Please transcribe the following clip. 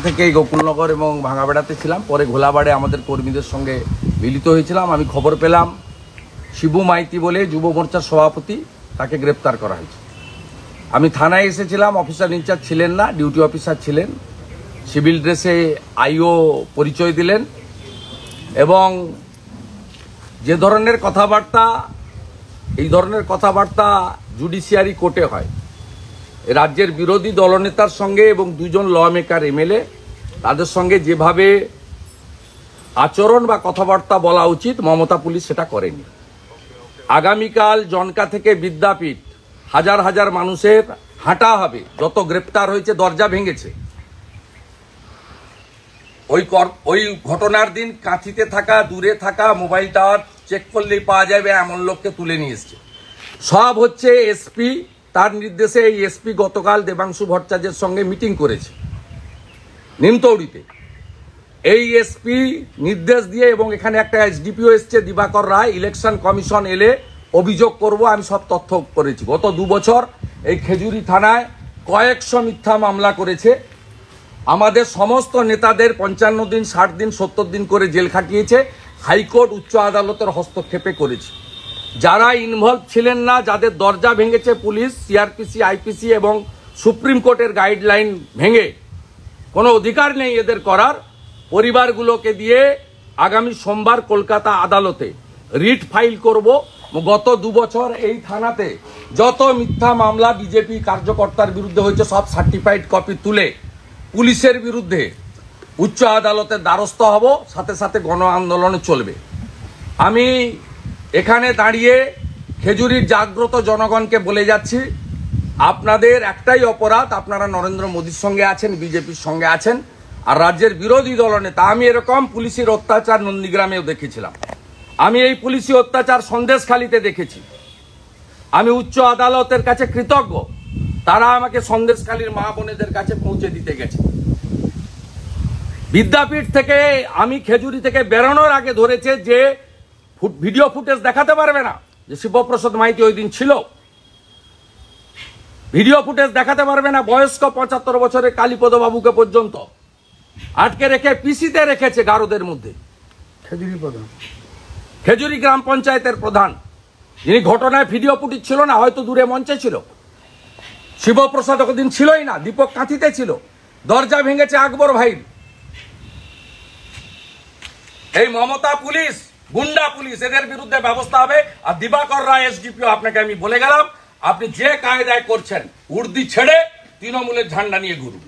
থেকে গোকুলনগর এবং ভাঙাবেড়াতে ছিলাম, পরে ঘোলাবাড়ে আমাদের কর্মীদের সঙ্গে মিলিত হয়েছিলাম। আমি খবর পেলাম শিবু মাইতি বলে যুব মোর্চার সভাপতি, তাকে গ্রেপ্তার করা হয়েছে। আমি থানায় এসেছিলাম, অফিসার ইনচার্জ ছিলেন না, ডিউটি অফিসার ছিলেন। সিভিল ড্রেসে আইও পরিচয় দিলেন এবং যে ধরনের কথাবার্তা, এই ধরনের কথাবার্তা জুডিশিয়ারি কোর্টে হয়, রাজ্যের বিরোধী দলনেতার সঙ্গে এবং দুজন ল মেকার এমএলএ তাদের সঙ্গে যেভাবে আচরণ বা কথাবার্তা বলা উচিত মমতা পুলিশ সেটা করেনি। আগামীকাল জনকা থেকে বিদ্যাপীঠ হাজার হাজার মানুষের হাঁটা হবে, যত গ্রেপ্তার হয়েছে দরজা ভেঙেছে। ওই ঘটনার দিন কাঁথিতে থাকা, দূরে থাকা মোবাইল টাওয়ার চেক করলেই পাওয়া যাবে এমন লোককে তুলে নিয়ে এসছে। সব হচ্ছে এসপি, তার নির্দেশে এই এসপি গতকাল দেবাংশু ভট্টাচার্যের সঙ্গে মিটিং করেছে নিমতৌড়িতে। এই এসপি নির্দেশ দিয়ে এবং এখানে একটা এসডিপিও এসছে দিবাকর রায়, ইলেকশন কমিশন এলে অভিযোগ করব, আমি সব তথ্য করেছি। গত 2 বছর এই খেজুরি থানায় কয়েকশো মিথ্যা মামলা করেছে। আমাদের সমস্ত নেতাদের 55 দিন, 60 দিন, 70 দিন করে জেল খাটিয়েছে। হাইকোর্ট, উচ্চ আদালতের হস্তক্ষেপে করেছে। যারা ইনভলভ ছিলেন না, যাদের দরজা ভেঙেছে পুলিশ, সিআরপিসি, আইপিসি এবং সুপ্রিম কোর্টের গাইডলাইন ভেঙে, কোনো অধিকার নেই এদের করার। পরিবারগুলোকে দিয়ে আগামী সোমবার কলকাতা আদালতে রিট ফাইল করব। গত 2 বছর এই থানাতে যত মিথ্যা মামলা বিজেপি কার্যকর্তার বিরুদ্ধে হয়েছে সব সার্টিফাইড কপি তুলে পুলিশের বিরুদ্ধে উচ্চ আদালতের দ্বারস্থ হব, সাথে সাথে গণ আন্দোলন চলবে। আমি এখানে দাঁড়িয়ে খেজুরির জাগ্রত জনগণকে বলে যাচ্ছি, আপনাদের একটাই অপরাধ, আপনারা নরেন্দ্র মোদীর সঙ্গে আছেন, বিজেপির সঙ্গে আছেন, আর রাজ্যের বিরোধী দলনেতা। আমি এরকম পুলিশের অত্যাচার নন্দীগ্রামেও দেখেছিলাম, আমি এই পুলিশি অত্যাচার সন্দেশখালীতে দেখেছি। আমি উচ্চ আদালতের কাছে কৃতজ্ঞ, তারা আমাকে সন্দেশখালীর মা বোনেদের কাছে পৌঁছে দিতে গেছে। বিদ্যাপীঠ থেকে আমি খেজুরি থেকে বেরোনোর আগে ধরেছে যে ভিডিও ফুটেজ দেখাতে পারবে না যে শিবপ্রসাদ মাইতি ওই দিন ছিল, ভিডিও ফুটেজ দেখাতে পারবে না বয়স্ক 75 বছরের কালীপদ বাবুকে পর্যন্ত আটকে রেখে পিসিতে রেখেছে গারদের মধ্যে। খেজুরি গ্রাম পঞ্চায়েতের প্রধান, যিনি ঘটনায় ভিডিও ফুটেজ ছিল না, হয়তো দূরে মঞ্চে ছিল। শিবপ্রসাদ ওদিন ছিলই না, দীপক কাঁথিতে ছিল। দরজা ভেঙেছে আকবর ভাই। এই মমতা পুলিশ, গুন্ডা পুলিশ, এদের বিরুদ্ধে ব্যবস্থা হবে। আর দিবাকর রায় এসডিপিও, আপনাকে আমি বলে গেলাম, আপনি যে কায়দায় করছেন উর্দি ছেড়ে তৃণমূলের ঝান্ডা নিয়ে ঘুরুন।